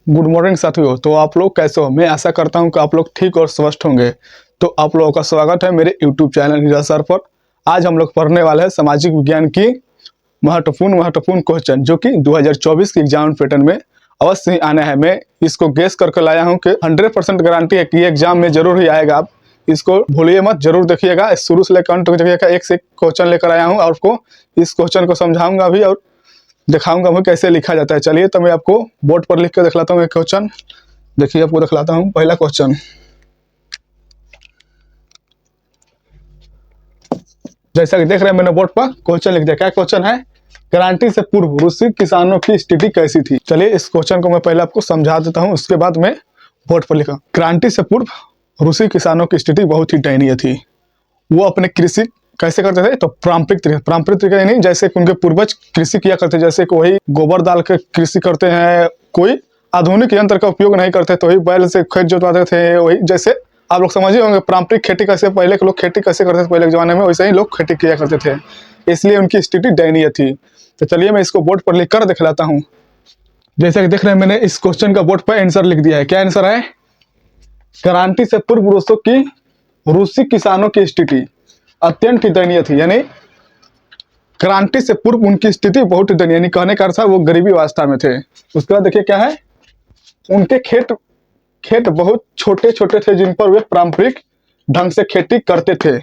Good morning साथियों। तो आप लोग कैसे हो? मैं आशा करता हूं कि आप लोग ठीक और स्वस्थ होंगे। तो आप लोगों का स्वागत है मेरे यूट्यूब चैनल नीरज सर पर। आज हम लोग पढ़ने वाले हैं सामाजिक विज्ञान की महत्वपूर्ण क्वेश्चन जो कि 2024 के एग्जाम पैटर्न में अवश्य ही आना है। मैं इसको गेस करके लाया हूं कि 100% गारंटी है कि ये एग्जाम में जरूर ही आएगा। आप इसको भूलिए मत, जरूर देखिएगा। शुरू से लेकर अंत तक देखिएगा। एक से एक क्वेश्चन लेकर आया हूँ और आपको इस क्वेश्चन को समझाऊंगा भी और दिखाऊंगा मैं कैसे लिखा जाता है। चलिए तो मैं आपको बोर्ड पर लिख कर दिखलाता हूँ एक क्वेश्चन। देखिए आपको दिखलाता हूँ पहला क्वेश्चन। जैसा कि देख रहे हैं मैंने बोर्ड पर क्वेश्चन लिख दिया। क्या क्वेश्चन है? क्रांति से पूर्व रूसी किसानों की स्थिति कैसी थी? चलिए इस क्वेश्चन को मैं पहले आपको समझा देता हूँ, उसके बाद मैं बोर्ड पर लिखा। क्रांति से पूर्व रूसी किसानों की स्थिति बहुत ही दयनीय थी। वो अपने कृषि कैसे करते थे? तो पारंपरिक तरीके नहीं, जैसे उनके पूर्वज कृषि किया करते, जैसे कोई गोबर डाल के कृषि करते हैं, कोई आधुनिक यंत्र का उपयोग नहीं करते, तो वही बैल से खेत जोतवाते थे। वही जैसे आप लोग समझिए होंगे पारंपरिक खेती कैसे पहले के लोग खेती कैसे करते थे पहले के जमाने में, वैसे ही लोग खेती किया करते थे, इसलिए उनकी स्थिति दयनीय थी। तो चलिए मैं इसको बोर्ड पर लिख कर दिखलाता हूँ। जैसे कि देख रहे हैं मैंने इस क्वेश्चन का बोर्ड पर आंसर लिख दिया है। क्या आंसर है? क्रांति से पूर्व रूसी किसानों की स्थिति अत्यंत ही दयनीय थी। यानी क्रांति से पूर्व उनकी स्थिति बहुत ही दयनीय, यानी कहने का अर्थ वो गरीबी अवस्था में थे। उसके बाद देखिए क्या है, उनके खेत बहुत छोटे छोटे थे जिन पर वे पारंपरिक ढंग से खेती करते थे।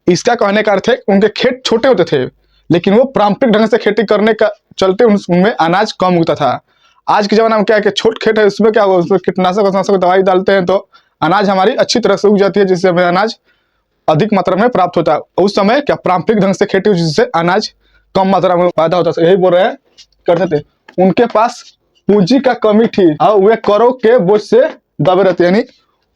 इसका कहने का अर्थ है उनके खेत छोटे होते थे लेकिन वो पारंपरिक ढंग से खेती करने का चलते उनमें अनाज कम उगता था। आज के जमाने में क्या है कि छोट खेत है, उसमें क्या हुआ, उसमें कीटनाशक दवाई डालते हैं तो अनाज हमारी अच्छी तरह से उग जाती है, जिससे हमें अनाज अधिक मात्रा में प्राप्त होता है। उस समय क्या पारंपरिक ढंग से खेती हुई जिससे अनाज कम मात्रा में पैदा होता था। यही बोल रहे हैं करते थे। उनके पास पूंजी का कमी थी और वे करों के बोझ से दबे रहते, यानी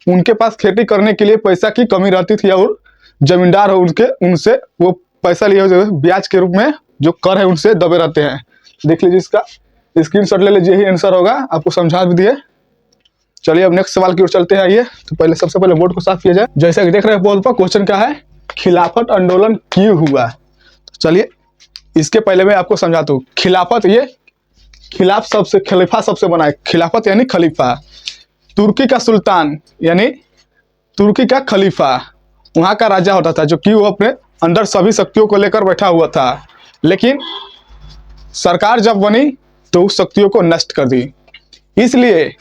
उनके पास खेती करने के लिए पैसा की कमी रहती थी और जमींदार हो उनसे वो पैसा लिए हुए ब्याज के रूप में जो कर है उनसे दबे रहते हैं। देख लीजिए, इसका स्क्रीनशॉट ले लीजिए, यही आंसर होगा। आपको समझा भी दिए। चलिए अब नेक्स्ट सवाल की ओर चलते हैं। आइए तो पहले सबसे पहले बोर्ड को साफ किया जाए। जैसा कि देख रहे हैं बोर्ड पर क्वेश्चन क्या है, खिलाफत आंदोलन क्यों हुआ? तो चलिए इसके पहले मैं आपको समझाता हूँ। खिलाफत, ये खिलाफ सबसे खलीफा सबसे बना है। खिलाफत यानी खलीफा। तुर्की का सुल्तान यानी तुर्की का खलीफा वहां का राजा होता था जो कि वो अपने अंदर सभी शक्तियों को लेकर बैठा हुआ था, लेकिन सरकार जब बनी तो उस शक्तियों को नष्ट कर दी। इसलिए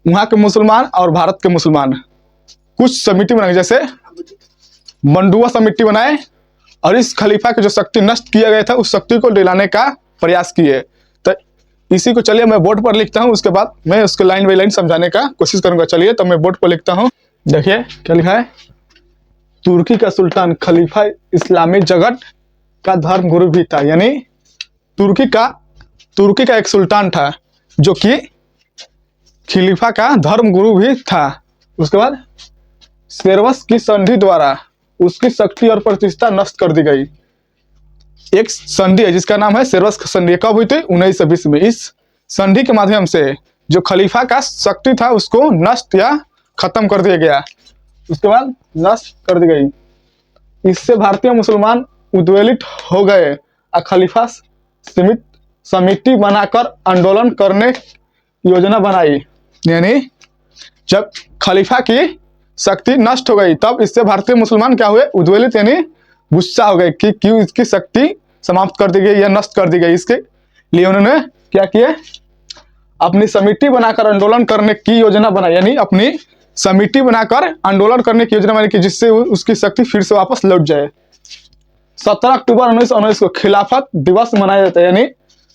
वहां के मुसलमान और भारत के मुसलमान कुछ समिति बनाई, जैसे मंडुआ समिति बनाए और इस खलीफा की जो शक्ति नष्ट किया गया था उस शक्ति को दिलाने का प्रयास किए। तो इसी को चलिए मैं बोर्ड पर लिखता हूं, उसके बाद मैं उसको लाइन बाई लाइन समझाने का कोशिश करूंगा। चलिए तो मैं बोर्ड पर लिखता हूं। देखिए क्या लिखा है, तुर्की का सुल्तान खलीफा इस्लामी जगत का धर्म गुरु भी था। यानी तुर्की का एक सुल्तान था जो कि खलीफा का धर्म गुरु भी था। उसके बाद सेर्वस की संधि द्वारा उसकी शक्ति और प्रतिष्ठा नष्ट कर दी गई। एक संधि है जिसका नाम है सेर्वस संधि। कब हुई थी? 1920 में। इस संधि के माध्यम से जो खलीफा का शक्ति था उसको नष्ट या खत्म कर दिया गया। उसके बाद नष्ट कर दी गई। इससे भारतीय मुसलमान उद्वेलित हो गए और खलीफा समिति बनाकर आंदोलन करने की योजना बनाई। यानी जब खलीफा की शक्ति नष्ट हो गई तब इससे भारतीय मुसलमान क्या हुए? उद्वेलित, यानी गुस्सा हो गए कि क्यों इसकी शक्ति समाप्त कर दी गई या नष्ट कर दी गई। इसके लिए उन्होंने क्या किया? अपनी समिति बनाकर आंदोलन करने की योजना बनाई। यानी अपनी समिति बनाकर आंदोलन करने की योजना बनाई कि जिससे उसकी शक्ति फिर से वापस लौट जाए। 17 अक्टूबर 1919 को खिलाफत दिवस मनाया जाता है। यानी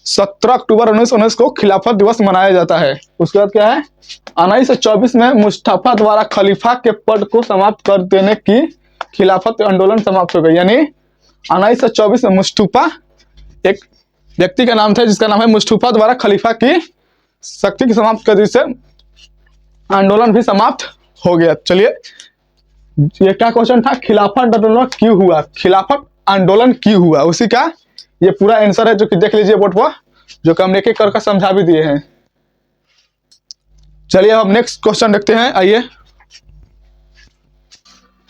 17 अक्टूबर 1919 को खिलाफत दिवस मनाया जाता है। उसके बाद क्या है, 1924 में मुस्तफा द्वारा खलीफा के पद को समाप्त कर देने की खिलाफत आंदोलन समाप्त हो गई। यानी 1924 में मुस्तफा, एक व्यक्ति का नाम था जिसका नाम है मुस्तफा, द्वारा खलीफा की शक्ति की समाप्त कर दी से आंदोलन भी समाप्त हो गया। चलिए ये क्या क्वेश्चन था, खिलाफत आंदोलन क्यों हुआ? खिलाफत आंदोलन क्यों हुआ, उसी का ये पूरा आंसर है जो कि देख लीजिए बोर्ड पर, जो कि हम एक एक करके समझा भी दिए हैं। चलिए अब नेक्स्ट क्वेश्चन देखते हैं। आइए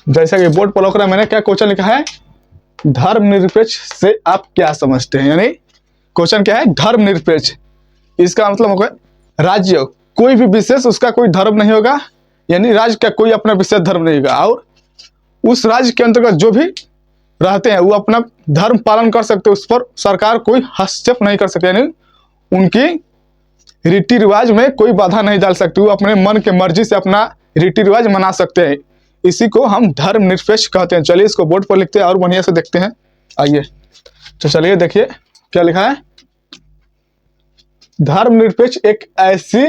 जैसा कि बोर्ड पर लिख रहा है मैंने, क्या क्वेश्चन लिखा है, धर्मनिरपेक्ष से आप क्या समझते हैं? यानी क्वेश्चन क्या है, धर्मनिरपेक्ष। इसका मतलब होगा राज्य कोई भी विशेष उसका कोई धर्म नहीं होगा, यानी राज्य का कोई अपना विशेष धर्म नहीं होगा, और उस राज्य के अंतर्गत जो भी रहते हैं वो अपना धर्म पालन कर सकते, उस पर सरकार कोई हस्तक्षेप नहीं कर सकती, यानी उनकी रीति रिवाज में कोई बाधा नहीं डाल सकती, वो अपने मन के मर्जी से अपना रीति रिवाज मना सकते हैं। इसी को हम धर्मनिरपेक्ष कहते हैं। चलिए इसको बोर्ड पर लिखते हैं और बढ़िया से देखते हैं। आइए तो चलिए देखिए क्या लिखा है। धर्मनिरपेक्ष एक ऐसी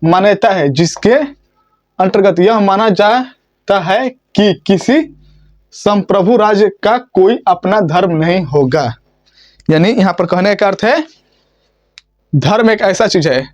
मान्यता है जिसके अंतर्गत यह माना जाता है कि किसी संप्रभु राज्य का कोई अपना धर्म नहीं होगा। यानी यहाँ पर कहने का अर्थ है धर्म एक ऐसा चीज है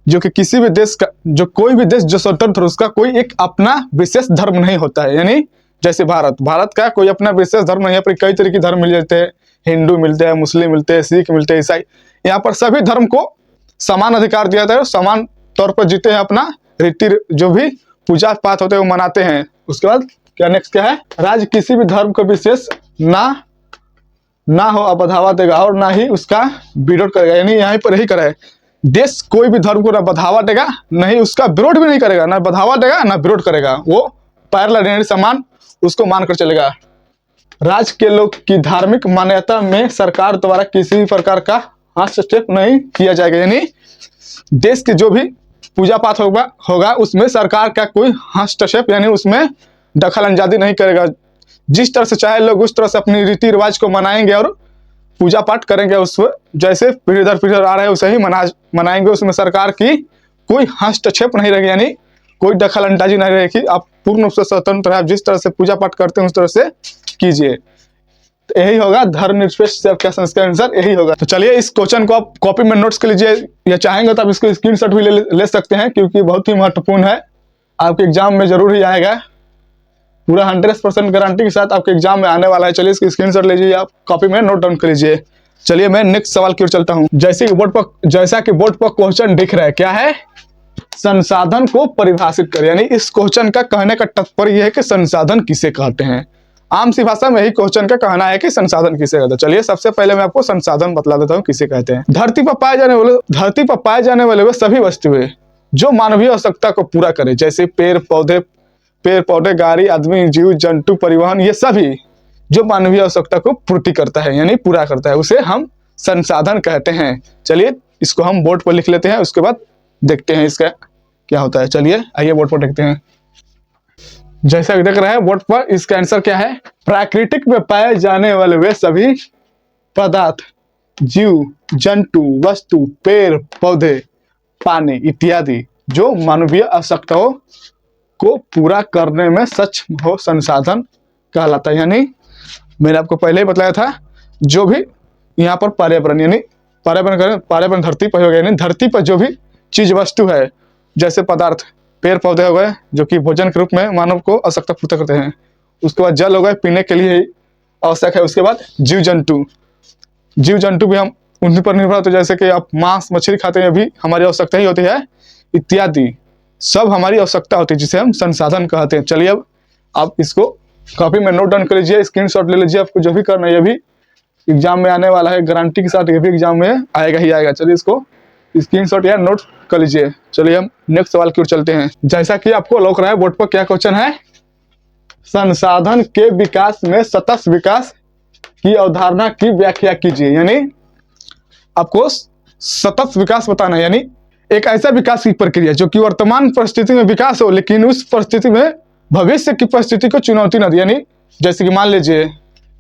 जो कि किसी भी देश का, जो कोई भी देश जो स्वतंत्र है उसका कोई एक अपना विशेष धर्म नहीं होता है। यानी जैसे भारत का कोई अपना विशेष धर्म नहीं है। पर कई तरह के धर्म मिल जाते हैं, हिंदू मिलते हैं, मुस्लिम मिलते हैं, सिख मिलते हैं, ईसाई। यहाँ पर सभी धर्म को समान अधिकार दिया जाता है, समान तौर पर जीते हैं, अपना रीति जो भी पूजा पाठ होते हैं वो मनाते हैं। उसके बाद क्या नेक्स्ट क्या है, राज्य किसी भी धर्म को विशेष ना हो अब बढ़ावा देगा और ना ही उसका विरोध करेगा। यानी यहाँ पर यही करे, देश कोई भी धर्म को ना बढ़ावा देगा, नहीं उसका विरोध भी नहीं करेगा, ना बढ़ावा देगा ना विरोध करेगा, वो पैरेलल यानी समान उसको मानकर चलेगा। राज्य के लोग की धार्मिक मान्यता में सरकार द्वारा किसी भी प्रकार का हस्तक्षेप नहीं किया जाएगा। यानी देश के जो भी पूजा पाठ होगा उसमें सरकार का कोई हस्तक्षेप यानी उसमें दखल अंदाजी नहीं करेगा। जिस तरह से चाहे लोग उस तरह से अपनी रीति रिवाज को मनाएंगे और पूजा पाठ करेंगे, उस जैसे पीढ़ी दर पीढ़ी आ रहे हैं वैसे ही मनाएंगे। उसमें सरकार की कोई हस्तक्षेप नहीं रहेगी, यानी कोई दखल अंदाजी नहीं रहेगी। आप पूर्ण रूप से स्वतंत्र हैं, आप जिस तरह से पूजा पाठ करते हैं उस तरह से कीजिए। तो यही होगा धर्मनिरपेक्ष से आपका संस्कार अनुसार यही होगा। तो चलिए इस क्वेश्चन को आप कॉपी में नोट्स कर लीजिए, या चाहेंगे तो आप इसको स्क्रीनशॉट भी ले सकते हैं, क्योंकि बहुत ही महत्वपूर्ण है, आपके एग्जाम में जरूर ही आएगा। पूरा 100% गारंटी के साथ आपके एग्जाम में आने वाला है। चलिए इसकी स्क्रीनशॉट लीजिए, आप कॉपी में नोट डाउन कर लीजिए। चलिए मैं नेक्स्ट सवाल की ओर चलता हूं। जैसा कि बोर्ड पर क्वेश्चन दिख रहा है, क्या है, संसाधन को परिभाषित करें। यानी इस क्वेश्चन का कहने का तात्पर्य यह है कि संसाधन किसे कहते हैं। आम सी भाषा में यही क्वेश्चन का कहना है कि संसाधन किसे कहते हैं। चलिए सबसे पहले मैं आपको संसाधन बतला देता हूँ किसे कहते हैं। धरती पर पाए जाने वाले वे सभी वस्तुएं जो मानवीय आवश्यकता को पूरा करे, जैसे पेड़ पौधे, गाड़ी, आदमी, जीव जंतु, परिवहन, ये सभी जो मानवीय आवश्यकता को पूर्ति करता है यानी पूरा करता है, उसे हम संसाधन कहते हैं। चलिए इसको हम बोर्ड पर लिख लेते हैं, उसके बाद देखते हैं इसका क्या होता है। चलिए आइए बोर्ड पर देखते हैं। जैसा कि देख रहे हैं बोर्ड पर, इसका आंसर क्या है, प्राकृतिक में पाए जाने वाले वे सभी पदार्थ, जीव जंतु, वस्तु, पेड़ पौधे, पानी इत्यादि जो मानवीय आवश्यकताओं को पूरा करने में सक्षम हो, संसाधन कहलाता है। यानी मैंने आपको पहले ही बताया था, जो भी यहाँ पर पर्यावरण यानी पर्यावरण धरती पर होगा, यानी धरती पर जो भी चीज वस्तु है, जैसे पदार्थ पेड़ पौधे हो गए जो कि भोजन के रूप में मानव को आवश्यकता पूर्ति करते हैं। उसके बाद जल हो गए, पीने के लिए आवश्यक है। उसके बाद जीव जंतु भी हम उन्हीं पर निर्भर होते हैं, जैसे कि आप मांस मछली खाते हैं, भी हमारी आवश्यकता ही होती है, इत्यादि सब हमारी आवश्यकता होती है, जिसे हम संसाधन कहते हैं। चलिए अब आप इसको कॉपी में नोट डाउन कर लीजिए, स्क्रीनशॉट ले लीजिए। आपको जो भी करना है, ये भी एग्जाम में आने वाला है, गारंटी के साथ ये भी एग्जाम में आएगा ही आएगा। चलिए इसको स्क्रीनशॉट या नोट कर लीजिए। चलिए हम नेक्स्ट सवाल की ओर चलते हैं। जैसा कि आपको लौक रहा है बोर्ड पर, क्या क्वेश्चन है, संसाधन के विकास में सतत विकास की अवधारणा की व्याख्या कीजिए। यानी आपको सतत विकास बताना है, यानी एक ऐसा विकास की प्रक्रिया जो कि वर्तमान परिस्थिति में विकास हो, लेकिन उस परिस्थिति में भविष्य की परिस्थिति को चुनौती न दे। यानी जैसे कि मान लीजिए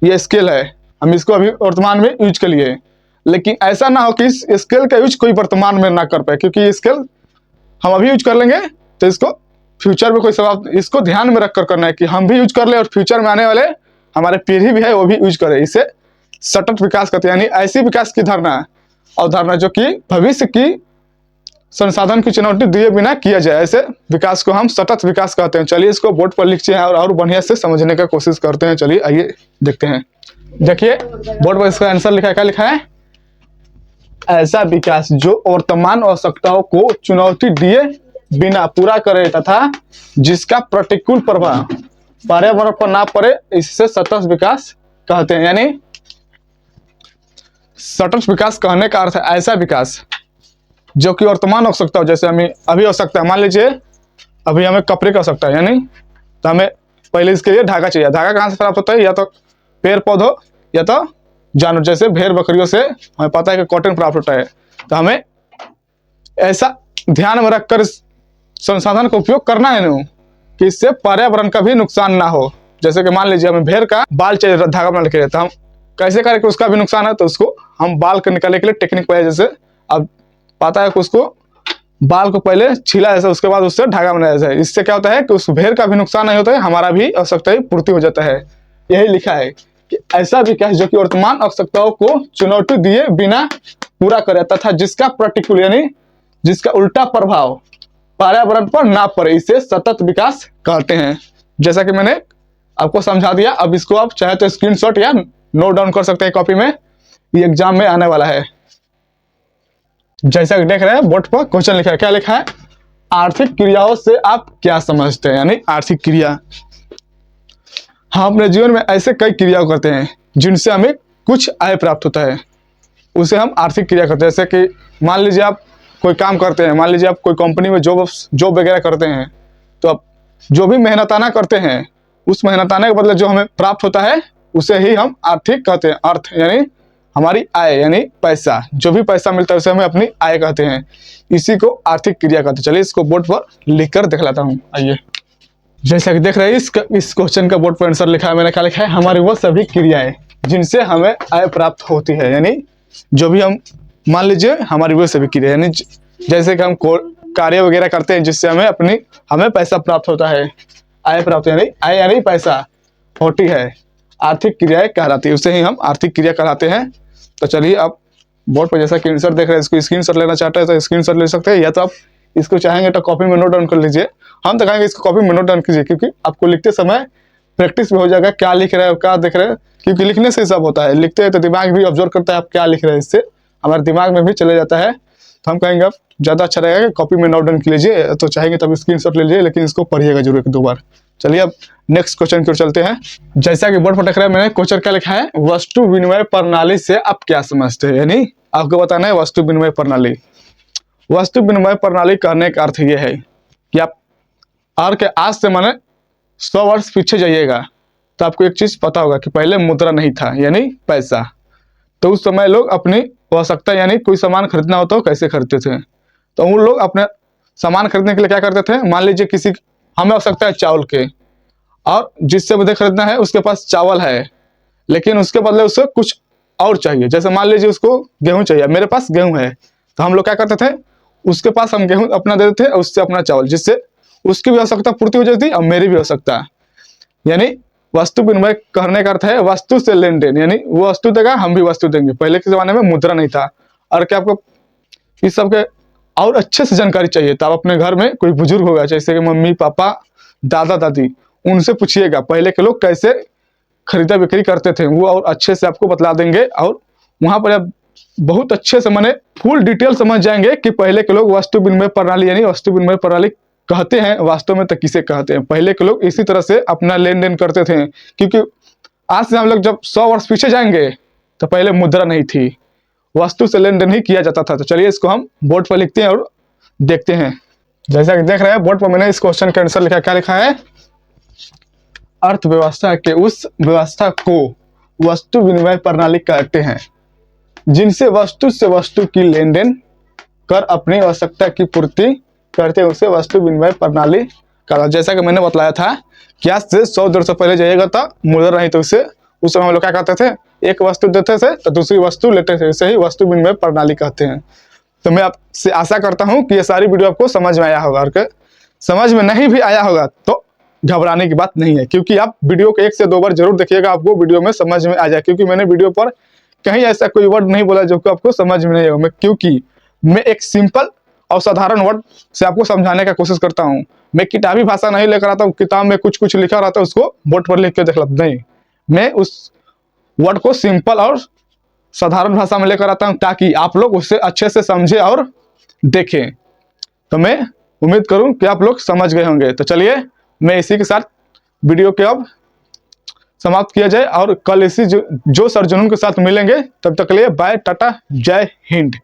ये स्केल है, हम इसको अभी वर्तमान में यूज कर लिए, लेकिन ऐसा ना हो कि इस स्केल का यूज कोई वर्तमान में ना कर पाए, क्योंकि स्केल हम अभी यूज कर लेंगे तो इसको फ्यूचर में कोई सवाल, इसको ध्यान में रखकर करना है कि हम भी यूज कर ले और फ्यूचर में आने वाले हमारे पीढ़ी भी है वो भी यूज करे। इसे सतत विकास कहते हैं। यानी ऐसी विकास की अवधारणा जो कि भविष्य की संसाधन की चुनौती दिए बिना किया जाए, ऐसे विकास को हम सतत विकास कहते हैं। चलिए इसको बोर्ड पर लिखते हैं और बढ़िया से समझने का कोशिश करते हैं। चलिए आइए देखते हैं। देखिए बोर्ड पर इसका आंसर लिखा है, क्या लिखा है, ऐसा विकास जो वर्तमान आवश्यकताओं को चुनौती दिए बिना पूरा करे तथा जिसका प्रतिकूल प्रभाव पर्यावरण पर ना पड़े, इससे सतत विकास कहते हैं। यानी सतत विकास कहने का अर्थ है ऐसा विकास जो कि वर्तमान आवश्यकता हो, जैसे हमें अभी आवश्यकता है, मान लीजिए अभी हमें कपड़े की आवश्यकता है, यानी तो हमें पहले इसके लिए धागा चाहिए। धागा कहाँ से प्राप्त होता है? या तो पेड़ पौधों या तो जानवर, जैसे भेड़ बकरियों से हमें पता है कि कॉटन प्राप्त होता है। तो हमें ऐसा ध्यान में रखकर इस संसाधन का उपयोग करना है नहीं कि इससे पर्यावरण का भी नुकसान ना हो। जैसे कि मान लीजिए हमें भेड़ का बाल चाहिए धागा बनाने के लिए, तो हम कैसे करें कि उसका भी नुकसान है, तो उसको हम बाल को निकालने के लिए टेक्निक पाए, जैसे अब पता है कि उसको बाल को पहले छीला जाता है, उसके बाद उससे धागा बनाया जाए। इससे क्या होता है कि उस भेड़ का भी नुकसान नहीं होता है, हमारा भी आवश्यकता पूर्ति हो जाता है। यही लिखा है कि ऐसा विकास जो कि वर्तमान आवश्यकताओं को चुनौती दिए बिना पूरा करे तथा जिसका प्रतिकूल यानी जिसका उल्टा प्रभाव पर्यावरण पर ना पड़े, इसे सतत विकास कहते हैं। जैसा कि मैंने आपको समझा दिया। अब इसको आप चाहे तो स्क्रीनशॉट या नोट डाउन कर सकते हैं कॉपी में, ये एग्जाम में आने वाला है। जैसा कि देख रहे हैं बोर्ड पर क्वेश्चन लिखा है, क्या लिखा है? आर्थिक क्रियाओं से आप क्या समझते हैं? यानी आर्थिक क्रिया, हम अपने जीवन में ऐसे कई क्रियाओं करते हैं जिनसे हमें कुछ आय प्राप्त होता है, उसे हम आर्थिक क्रिया करते हैं। जैसे कि मान लीजिए आप कोई काम करते हैं, मान लीजिए आप कोई कंपनी में जॉब वगैरह करते हैं, तो आप जो भी मेहनताना करते हैं, उस मेहनताना के बदले जो हमें प्राप्त होता है उसे ही हम आर्थिक कहते हैं। अर्थ यानी हमारी आय, यानी पैसा, जो भी पैसा मिलता है उसे हमें अपनी आय कहते हैं, इसी को आर्थिक क्रिया कहते हैं। चलिए इसको बोर्ड पर लिख कर दिखा लाता हूँ। आइए, जैसा कि देख रहे हैं इस क्वेश्चन का बोर्ड पर आंसर लिखा है, मैंने क्या लिखा है? हमारी वो सभी क्रियाएं जिनसे हमें आय प्राप्त होती है, यानी जो भी हम मान लीजिए हमारी वो सभी क्रिया, यानी जैसे कि हम कार्य वगैरह करते हैं जिससे हमें पैसा प्राप्त होता है, आय प्राप्त, यानी आय यानी पैसा होती है, आर्थिक क्रियाएं कहलाती है, उसे ही हम आर्थिक क्रिया कहलाते हैं। तो चलिए आप बोर्ड पर जैसा कि आंसर देख रहे हैं, इसको स्क्रीनशॉट लेना चाहते हैं तो स्क्रीनशॉट ले सकते हैं, या तो आप इसको चाहेंगे तो कॉपी में नोट डाउन कर लीजिए। हम तो कहेंगे इसको कॉपी में नोट डाउन कीजिए, क्योंकि आपको लिखते समय प्रैक्टिस भी हो जाएगा, क्या लिख रहे हैं क्या देख रहे हैं, क्योंकि लिखने से सब होता है, लिखते हैं तो दिमाग भी ऑब्जर्व करता है आप क्या लिख रहे हैं, इससे हमारे दिमाग में भी चले जाता है। तो हम कहेंगे आप ज़्यादा अच्छा रहेगा कि कॉपी में नोट डाउन कर लीजिए, तो चाहेंगे तब स्क्रीनशॉट ले लीजिए, लेकिन इसको पढ़िएगा जरूर एक दो बार। चलिए अब नेक्स्ट क्वेश्चन की ओर चलते हैं। जैसा कि बोर्ड पर देख रहे हैं, मैंने क्वेश्चन क्या लिखा है? वस्तु विनिमय प्रणाली से आप क्या समझते हैं? यानी आपको बताना है वस्तु विनिमय प्रणाली। वस्तु विनिमय प्रणाली कहने का अर्थ यह है कि आप आज से माने 100 वर्ष पीछे जाइएगा तो आपको एक चीज पता होगा कि पहले मुद्रा नहीं था, यानी पैसा। तो उस समय लोग अपनी आवश्यकता यानी कोई सामान खरीदना हो तो कैसे खरीदते थे? तो उन लोग अपने सामान खरीदने के लिए क्या करते थे? मान लीजिए किसी हमें आवश्यकता है चावल के, और जिससे मुझे खरीदना है उसके पास चावल है, लेकिन उसके बदले उसे कुछ और चाहिए। जैसे मान लीजिए उसको गेहूं चाहिए, मेरे पास गेहूं है, तो हम लोग क्या करते थे? उसके पास हम गेहूं अपना दे देते थे, उससे अपना चावल, जिससे उसकी भी आवश्यकता पूर्ति हो जाती और मेरी भी आवश्यकता। यानी वस्तु विनिमय करने का अर्थ है वस्तु से लेन देन, यानी वो वस्तु देगा हम भी वस्तु देंगे। पहले के जमाने में मुद्रा नहीं था। और क्या आपको इस सब के और अच्छे से जानकारी चाहिए तो आप अपने घर में कोई बुजुर्ग होगा, जैसे कि मम्मी पापा दादा दादी, उनसे पूछिएगा पहले के लोग कैसे खरीदा बिक्री करते थे, वो और अच्छे से आपको बतला देंगे। और वहां पर आप बहुत अच्छे से माने फुल डिटेल समझ जाएंगे कि पहले के लोग वस्तु विनिमय प्रणाली यानी वस्तु विनिमय प्रणाली कहते हैं वास्तव में तो किसे कहते हैं। पहले के लोग इसी तरह से अपना लेन देन करते थे, क्योंकि आज से हम लोग जब 100 वर्ष पीछे जाएंगे तो पहले मुद्रा नहीं थी, वस्तु से लेन देन ही किया जाता था। तो चलिए इसको हम बोर्ड पर लिखते हैं और देखते हैं। जैसा कि देख रहे हैं बोर्ड पर मैंने इस क्वेश्चन का आंसर लिखा, क्या लिखा है? अर्थव्यवस्था के उस व्यवस्था को वस्तु विनिमय प्रणाली कहते हैं जिनसे वस्तु से वस्तु की लेन देन कर अपनी आवश्यकता की पूर्ति करते हैं, उसे वस्तु विनिमय प्रणाली का। जैसा कि मैंने बतलाया था कि आज से 100-150 पहले जाइएगा तो मुद्रा नहीं, तो उसे उस समय हम लोग क्या कहते थे? एक वस्तु देते थे तो दूसरी वस्तु लेते थे, इसे ही वस्तु विनिमय प्रणाली कहते हैं। तो मैं आपसे आशा करता हूं कि ये सारी वीडियो आपको समझ में आया होगा, और समझ में नहीं भी आया होगा तो घबराने की बात नहीं है, क्योंकि आप वीडियो को 1 से 2 बार जरूर देखिएगा, आपको वीडियो में समझ में आ जाए। क्योंकि मैंने वीडियो पर कहीं ऐसा कोई वर्ड नहीं बोला जो कि आपको समझ में नहीं आएगा, क्योंकि मैं एक सिंपल और साधारण वर्ड से आपको समझाने का कोशिश करता हूँ। मैं किताबी भाषा नहीं लेकर आता हूँ, किताब में कुछ कुछ लिखा रहता है उसको बोर्ड पर लिख के देख लेता नहीं, मैं उस वर्ड को सिंपल और साधारण भाषा में लेकर आता हूँ ताकि आप लोग उससे अच्छे से समझे और देखें। तो मैं उम्मीद करूं कि आप लोग समझ गए होंगे। तो चलिए मैं इसी के साथ वीडियो के अब समाप्त किया जाए, और कल इसी जोश और जुनून के साथ मिलेंगे। तब तक के लिए बाय, टाटा, जय हिंद।